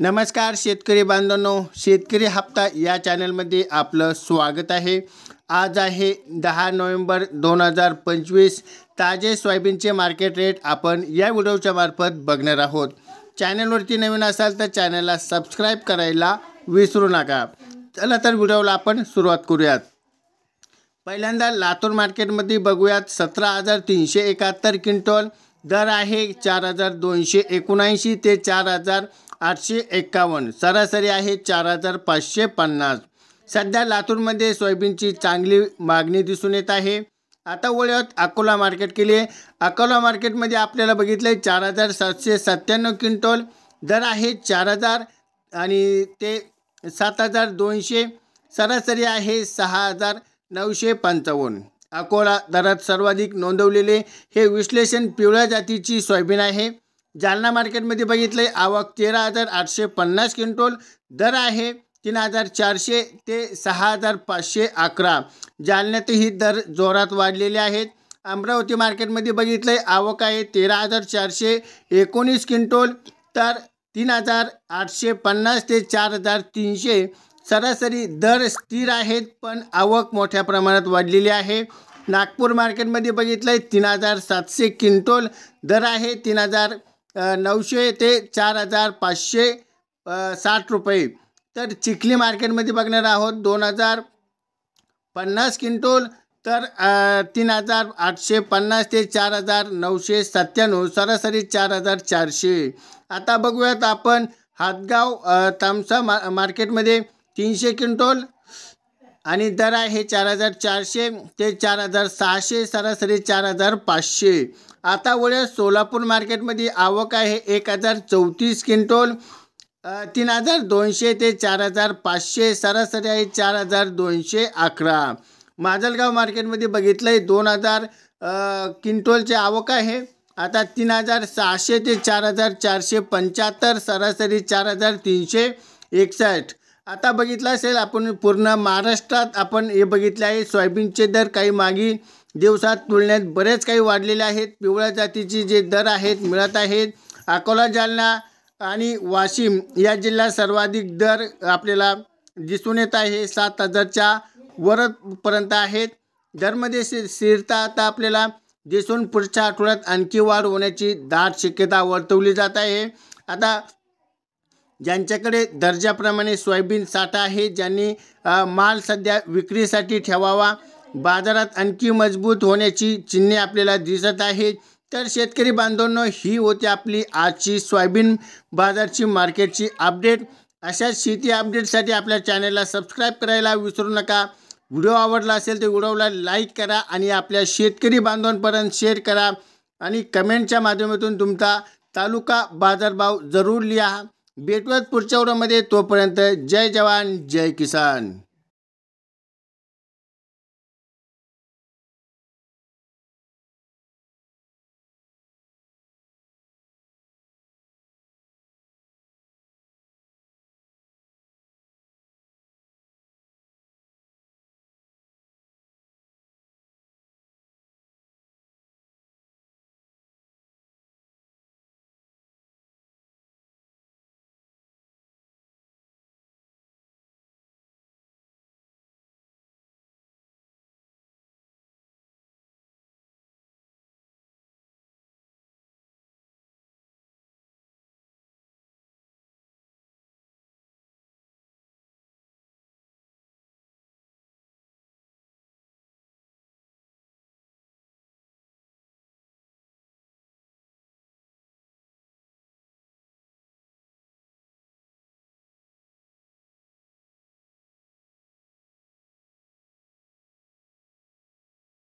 नमस्कार शेतकरी बांधवांनो, शेतकरी हप्ता या चॅनलमध्ये आपलं स्वागत आहे। आज आहे 10 नोव्हेंबर 2025। ताजे सोयाबीनचे मार्केट रेट आपण या व्हिडिओच्या मार्फत बघणार आहोत। चॅनलवरती नवीन असाल तर चॅनलला सबस्क्राइब करायला विसरू नका। चला तर व्हिडिओला आपण सुरुवात करूयात। पहिल्यांदा लातूर मार्केटमध्ये बघूयात 17,371 क्विंटल दर आहे 4,279 ते 4,851, सरासरी आहे 4,550। सध्या लातूरमध्ये सोयाबीनची चांगली मागणी दिसून येत आहे। आता वळूयात अकोला मार्केट केली। अकोला मार्केटमध्ये आपल्याला बघितले 4,797 क्विंटल दर आहे 4,000 आणि ते 7,200, सरासरी आहे 6,955। अकोला दरात सर्वाधिक नोंदवलेले हे विश्लेषण पिवळ्या जातीची सोयाबीन आहे। जालना मार्केटमध्ये बघितले आवक 13,850 क्विंटल दर आहे 3,400 ते 6,511। जालन्यातही दर जोरात वाढलेले आहेत। अमरावती मार्केटमध्ये बघितले आवक आहे 13,419 क्विंटल तर 3,850 ते 4,300, सरासरी दर स्थिर आहेत पण आवक मोठ्या प्रमाणात वाढलेली आहे। नागपूर मार्केटमध्ये बघितले 3,700 क्विंटल दर आहे 3,900 ते 4,560 रुपये। तर चिखली मार्केटमध्ये बघणार आहोत 2,050 क्विंटल तर 3,850 ते 4,997, सरासरी 4,400। आता बघूयात आपण हातगाव तामसा मार्केटमध्ये 300 क्विंटल आणि दर आहे 4,400 ते 4,600, सरासरी 4,500। आता वळूया सोलापूर मार्केटमध्ये आवक आहे 1,034 क्विंटल 3,200 ते 4,500, सरासरी आहे 4,211। माजलगाव मार्केटमध्ये बघितलं 2,000 क्विंटलची आवक आहे आता 3,600 ते 4,475, सरासरी 4,361। आता बघितलं असेल आपण पूर्ण महाराष्ट्रात आपण हे बघितले आहे सोयाबीनचे दर काही मागील दिवसात तुलनेत बरेच काही वाढलेले आहेत। पिवळ्या जातीचे जे दर आहेत मिळत आहेत। अकोला, जालना आणि वाशिम या जिल्ह्यात सर्वाधिक दर आपल्याला दिसून येत आहे। 7,000च्या वरपर्यंत आहेत। दरमध्ये स्थिरता आता आपल्याला दिसून पुढच्या आठवड्यात आणखी वाढ होण्याची दाट शक्यता वर्तवली जात आहे। आता ज्यांच्याकडे दर्जाप्रमाणे सोयाबीन साठा आहे, ज्यांनी माल सध्या विक्रीसाठी ठेवावा, बाजारात आणखी मजबूत होण्याची चिन्हे आपल्याला दिसत आहेत। तर शेतकरी बांधवांनो, ही होती आपली आजची सोयाबीन बाजारची मार्केटची अपडेट। अशा शेती अपडेटसाठी आपल्या चॅनलला सबस्क्राइब करायला विसरू नका। व्हिडिओ आवडला असेल तर व्हिडिओला लाईक करा आणि आपल्या शेतकरी बांधवांपर्यंत शेअर करा आणि कमेंटच्या माध्यमातून तुमचा तालुका बाजारभाव जरूर लिहा। भेटूयात पुढच्या व्हिडिओमध्ये, तोपर्यंत जय जवान जय किसान।